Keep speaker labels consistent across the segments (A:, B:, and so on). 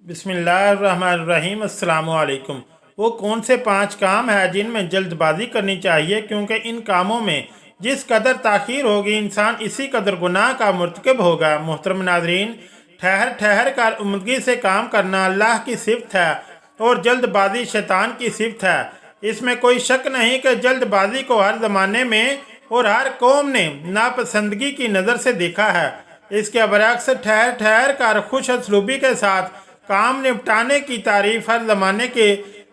A: बिस्मिल्लाहिर्रहमानिर्रहीम अस्सलामु अलैकुम। वो कौन से 5 काम हैं जिनमें जल्दबाजी करनी चाहिए, क्योंकि इन कामों में जिस कदर ताख़ीर होगी इंसान इसी कदर गुनाह का मुर्तकब होगा। मोहतरम नाज़रीन, ठहर ठहर कर उम्मीदगी से काम करना अल्लाह की सिफ़त है और जल्दबाजी शैतान की सिफ़त है। इसमें कोई शक नहीं कि जल्दबाजी को हर ज़माने में और हर कौम ने नापसंदगी की नज़र से देखा है। इसके बरक्स ठहर ठहर कर खुश असलूबी के साथ काम निपटाने की तारीफ हर ज़माने के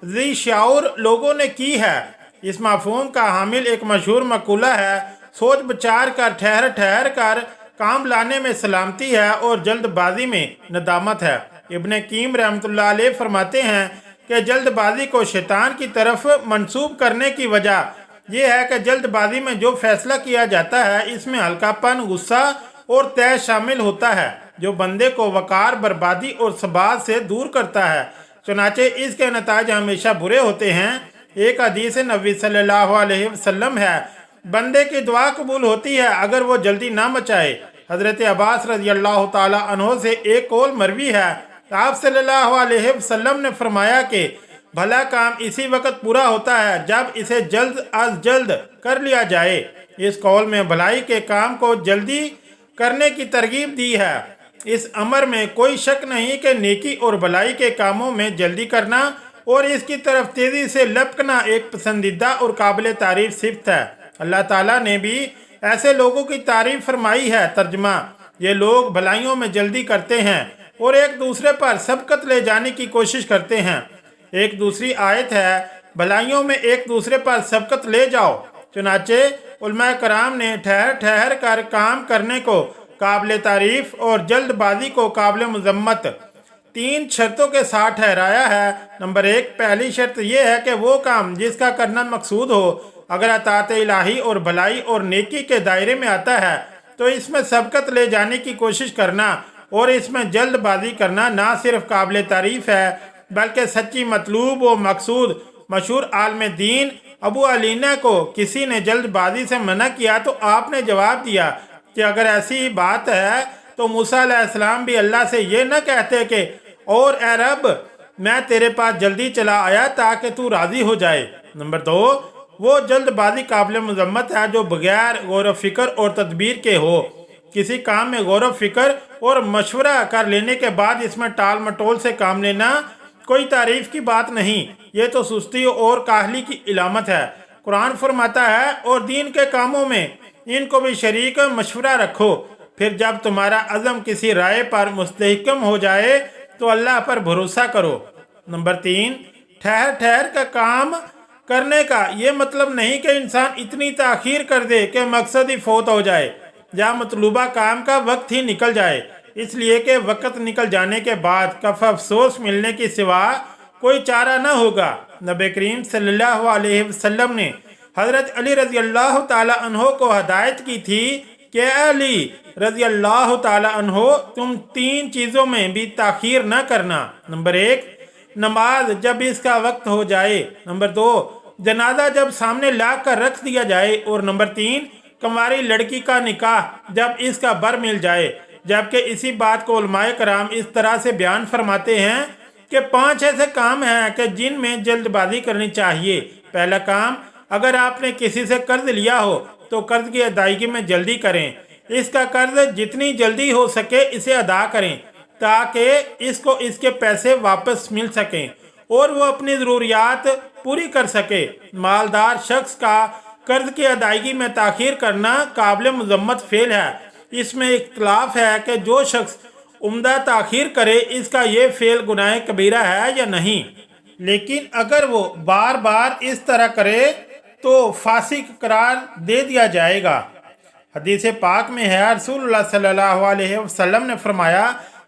A: ज़ी शाऊर लोगों ने की है। इस मफ़हूम का हामिल एक मशहूर मकूला है, सोच विचार कर ठहर ठहर कर काम लाने में सलामती है और जल्दबाजी में नदामत है। इब्न कीम रहमतुल्लाह अलैह फरमाते हैं कि जल्दबाजी को शैतान की तरफ मंसूब करने की वजह यह है कि जल्दबाजी में जो फैसला किया जाता है इसमें हल्कापन, गुस्सा और तय शामिल होता है, जो बंदे को वकार, बर्बादी और सबात से दूर करता है। चुनाचे इसके नताज हमेशा बुरे होते हैं। एक हदीस नबी सल्लल्लाहु अलैहि वसल्लम है, बंदे की दुआ कबूल होती है अगर वो जल्दी ना मचाए। हज़रत अब्बास रज़ी अल्लाह ताला अन्हो से एक कौल मरवी है, आप सल्लल्लाहु अलैहि वसल्लम ने फरमाया कि भला काम इसी वक्त पूरा होता है जब इसे जल्द अज जल्द कर लिया जाए। इस कौल में भलाई के काम को जल्दी करने की तरगीब दी है। इस अमर में कोई शक नहीं कि नेकी और भलाई के कामों में जल्दी करना और इसकी तरफ तेज़ी से लपकना एक पसंदीदा और काबिल तारीफ सिफ़त है। अल्लाह ताला ने भी ऐसे लोगों की तारीफ फरमाई है। तर्जमा, ये लोग भलाइयों में जल्दी करते हैं और एक दूसरे पर सबकत ले जाने की कोशिश करते हैं। एक दूसरी आयत है, भलाइयों में एक दूसरे पर सबकत ले जाओ। चुनाचे उलमा कराम ने ठहर ठहर कर काम करने को काबिल तारीफ और जल्दबाजी को काबिल मजम्मत 3 शर्तों के साथ ठहराया है। नंबर 1, पहली शर्त यह है कि वो काम जिसका करना मकसूद हो अगर अताअत इलाही और भलाई और नेकी के दायरे में आता है तो इसमें सबकत ले जाने की कोशिश करना और इसमें जल्दबाजी करना ना सिर्फ काबिल तारीफ है बल्कि सच्ची मतलूब व मकसूद। मशहूर आलम दीन अबू अलीना को किसी ने जल्दबाजी से मना किया तो आपने जवाब दिया कि अगर ऐसी बात है तो मूसा अलैहिस्सलाम भी अल्लाह से ये न कहते कि और ए रब, मैं तेरे पास जल्दी चला आया ताकि तू राज़ी हो जाए। नंबर 2, वो जल्दबाजी काबिल मजम्मत है जो बगैर गौर फिक्र और तदबीर के हो। किसी काम में गौर फिक्र और मशवरा कर लेने के बाद इसमें टाल मटोल से काम लेना कोई तारीफ की बात नहीं, ये तो सुस्ती और काहली की इलामत है। कुरान फरमाता है, और दीन के कामों में इनको भी शरीक मशवरा रखो, फिर जब तुम्हारा अज़म किसी राय पर मुस्तहकम हो जाए तो अल्लाह पर भरोसा करो। नंबर 3, ठहर ठहर का काम करने का ये मतलब नहीं कि इंसान इतनी ताख़ीर कर दे कि मकसद ही फौत हो जाए या मतलूबा काम का वक्त ही निकल जाए, इसलिए कि वक्त निकल जाने के बाद कफ अफसोस मिलने की सिवा कोई चारा न होगा। नबी करीम सल्लल्लाहु अलैहि वसल्लम ने हज़रत अली रज़ी अल्लाह ताला अन्हो को हदायत की थी कि अली रज़ी अल्लाह ताला अन्हो, तुम 3 चीज़ों में भी ताख़ीर न करना। नंबर 1, नमाज जब इसका वक्त हो जाए। नंबर 2, जनाजा जब सामने ला कर रख दिया जाए। और नंबर 3, कुंवारी लड़की का निकाह जब इसका बर मिल जाए। जबकि इसी बात को उलमाए कराम इस तरह से बयान फरमाते हैं कि 5 ऐसे काम हैं कि जिनमें जल्दबाजी करनी चाहिए। पहला काम, अगर आपने किसी से कर्ज लिया हो तो कर्ज की अदायगी में जल्दी करें। इसका कर्ज जितनी जल्दी हो सके इसे अदा करें ताकि इसको इसके पैसे वापस मिल सकें और वो अपनी ज़रूरियात पूरी कर सके। मालदार शख्स का कर्ज की अदायगी में ताख़ीर करना काबिल मजम्मत फ़ेल है। इसमें इख्तलाफ है कि जो शख्स उम्दा ताख़ीर करे इसका ये फ़ेल गुनाह कबीरा है या नहीं, लेकिन अगर वो बार बार इस तरह करे तो फासिक करार दे दिया जाएगा। हदीस पाक में है, रसूलुल्लाह सल्लल्लाहु अलैहि वसल्लम ने फरमाया,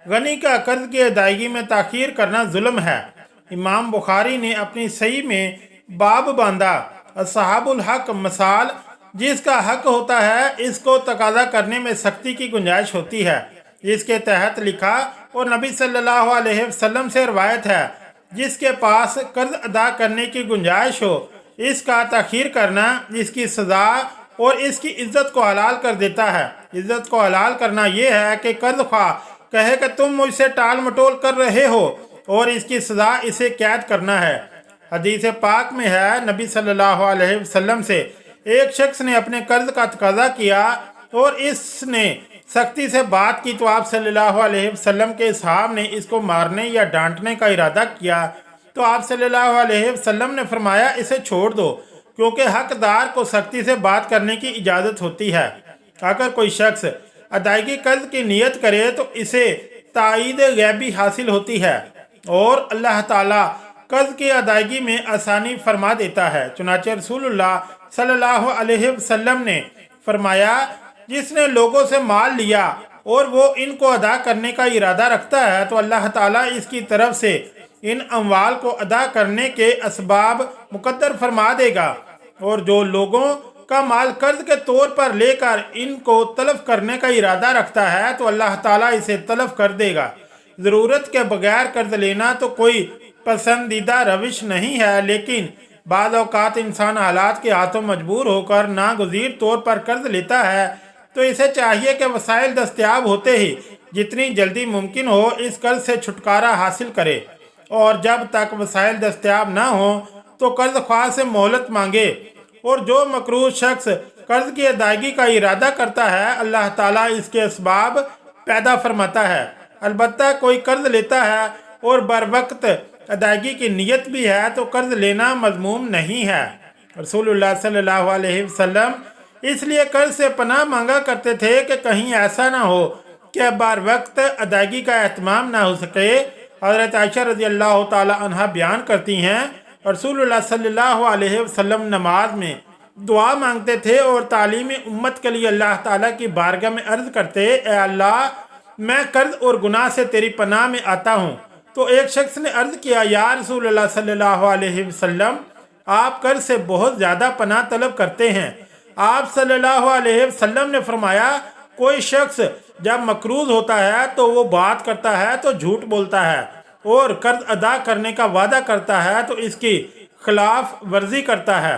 A: गनी का कर्ज की अदायगी में ताख़ीर करना जुल्म है। इमाम बुखारी ने अपनी सही में बाब बांधा, असहाबुल हक मसाल, जिसका हक होता है इसको तकाजा करने में सख्ती की गुंजाइश होती है। इसके तहत लिखा, और नबी सल्लल्लाहु अलैहि वसल्लम से रवायत है, जिसके पास कर्ज अदा करने की गुंजाइश हो इसका ताख़ीर करना इसकी सज़ा और इसकी इज्जत को हलाल कर देता है। इज्जत को हलाल करना यह है कि कर्ज ख्वाह कहे कि तुम मुझसे टाल मटोल कर रहे हो और इसकी सज़ा इसे कैद करना है। हदीस पाक में है, नबी सल्लल्लाहु अलैहि वसल्लम से एक शख्स ने अपने कर्ज का तकाजा किया और इसने सख्ती से बात की तो आप सल्लल्लाहु अलैहि वसल्लम के साहब ने इसको मारने या डांटने का इरादा किया तो आप सल्लल्लाहु अलैहि वसल्लम ने फरमाया इसे छोड़ दो, क्योंकि हकदार को सख्ती से बात करने की इजाज़त होती है। अगर कोई शख्स अदायगी कर्ज की नीयत करे तो इसे ताईद गैबी हासिल होती है और अल्लाह ताला कर्ज की अदायगी में आसानी फरमा देता है। चुनाचे रसूलुल्लाह सल्लल्लाहु अलैहि वसल्लम ने फरमाया, जिसने लोगों से माल लिया और वो इनको अदा करने का इरादा रखता है तो अल्लाह ताला इसकी तरफ से इन अमवाल को अदा करने के असबाब मुकद्दर फरमा देगा, और जो लोगों का माल कर्ज के तौर पर लेकर इनको तलफ करने का इरादा रखता है तो अल्लाह ताला इसे तलफ कर देगा। ज़रूरत के बगैर कर्ज लेना तो कोई पसंदीदा रविश नहीं है, लेकिन बाज़ औक़ात इंसान हालात के हाथों मजबूर होकर नागुज़ीर तौर पर कर्ज लेता है तो इसे चाहिए कि वसाइल दस्तयाब होते ही जितनी जल्दी मुमकिन हो इस कर्ज से छुटकारा हासिल करे, और जब तक वसाइल दस्तयाब ना हो तो कर्ज ख्वाह से मोहलत मांगे। और जो मकरूज शख्स कर्ज की अदायगी का इरादा करता है अल्लाह ताला इसके असबाब पैदा फरमाता है। अलबत्ता कोई कर्ज लेता है और बर वक्त अदायगी की नीयत भी है तो कर्ज लेना मज़मूम नहीं है। रसूलुल्लाह सल्लल्लाहु अलैहि वसल्लम इसलिए कर्ज से पनाह मांगा करते थे कि कहीं ऐसा ना हो कि बर वक्त अदायगी का एहतमाम ना हो सके। हज़रत आयशा रज़ी अल्लाह ताला अन्हा बयान करती हैं, रसूलुल्लाह सल्लल्लाहु अलैहि वसल्लम नमाज में दुआ मांगते थे और तालीम उम्मत के लिए अल्लाह ताला की बारगाह में अर्ज़ करते, ए अल्लाह मैं कर्ज और गुनाह से तेरी पनाह में आता हूँ। तो एक शख्स ने अर्ज़ किया, या रसूलुल्लाह सल्लल्लाहु अलैहि वसल्लम आप कर्ज से बहुत ज़्यादा पनाह तलब करते हैं। आप सल्लल्लाहु अलैहि वसल्लम ने फरमाया, कोई शख्स जब मकरूज होता है तो वो बात करता है तो झूठ बोलता है और कर्ज अदा करने का वादा करता है तो इसकी खिलाफ वर्जी करता है।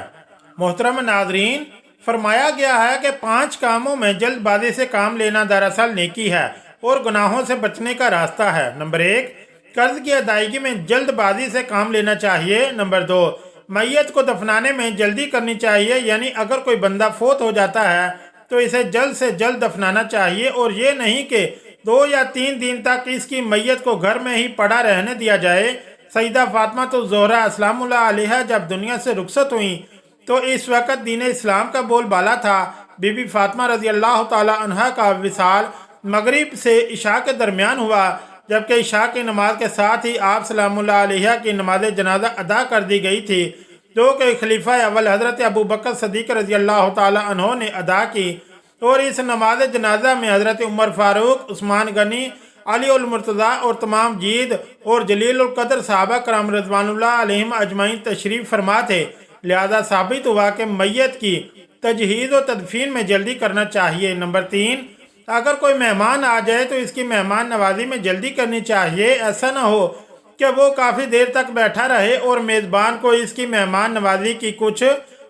A: मोहतरम नाजरीन, फरमाया गया है कि 5 कामों में जल्दबाजी से काम लेना दरअसल नेकी है और गुनाहों से बचने का रास्ता है। नंबर 1, कर्ज की अदायगी में जल्दबाजी से काम लेना चाहिए। नंबर 2, मैयत को दफनाने में जल्दी करनी चाहिए, यानी अगर कोई बंदा फोत हो जाता है तो इसे जल्द से जल्द दफनाना चाहिए और ये नहीं कि 2 या 3 दिन तक इसकी मैयत को घर में ही पड़ा रहने दिया जाए। सईदा फातिमा तो ज़ोहरा अस्सलामुल्लाह अलैहा जब दुनिया से रुखसत हुई तो इस वक्त दीन इस्लाम का बोलबाला था। बीबी फातिमा रज़ी अल्लाह ताला अन्हा का विसाल मगरिब से इशा के दरमियान हुआ, जबकि इशा की नमाज के साथ ही आप सलामुल्लाह अलैहा की नमाज जनाजा अदा कर दी गई थी, जो कि खलीफा अव्वल हज़रत अबू बकर सदीक़ रज़ी अल्लाह ताला अन्हो ने अदा की। और इस नमाज जनाजा में हज़रत उमर फ़ारूक, उस्मान गनी, अली उल मुर्तज़ा और तमाम जीद और जलील उल कदर सहाबा कराम रज़वानुल्लाह अलैहिम अजमाइन तशरीफ़ फरमा थे। लिहाजा साबित हुआ कि मैयत की तजहीज़ और तदफीन में जल्दी करना चाहिए। नंबर 3, अगर कोई मेहमान आ जाए तो इसकी मेहमान नवाजी में जल्दी करनी चाहिए। ऐसा ना हो कि वो काफ़ी देर तक बैठा रहे और मेज़बान को इसकी मेहमान नवाजी की कुछ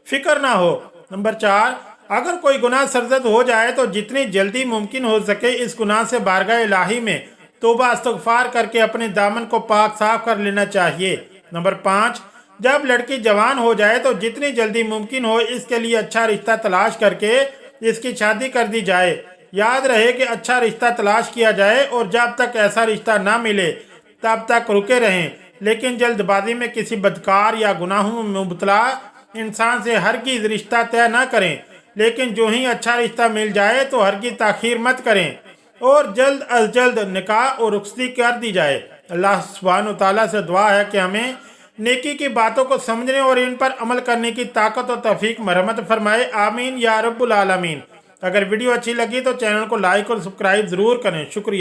A: फिक्र ना हो। नंबर 4, अगर कोई गुनाह सरजद हो जाए तो जितनी जल्दी मुमकिन हो सके इस गुनाह से बारगाह इलाही में तौबा इस्तग़फ़ार करके अपने दामन को पाक साफ कर लेना चाहिए। नंबर 5, जब लड़की जवान हो जाए तो जितनी जल्दी मुमकिन हो इसके लिए अच्छा रिश्ता तलाश करके इसकी शादी कर दी जाए। याद रहे कि अच्छा रिश्ता तलाश किया जाए और जब तक ऐसा रिश्ता ना मिले तब तक रुके रहें, लेकिन जल्दबाजी में किसी बदकार या गुनाहों में मुबतला इंसान से हरगिज़ रिश्ता तय ना करें, लेकिन जो ही अच्छा रिश्ता मिल जाए तो हरगिज़ ताख़ीर मत करें और जल्द अज जल्द निकाह और रुखसती कर दी जाए। अल्लाह सुब्हानहू तआला से दुआ है कि हमें नेकी की बातों को समझने और इन पर अमल करने की ताकत और तौफीक मरहमत फरमाए। आमीन या रब्बुल आलमीन। अगर वीडियो अच्छी लगी तो चैनल को लाइक और सब्सक्राइब ज़रूर करें। शुक्रिया।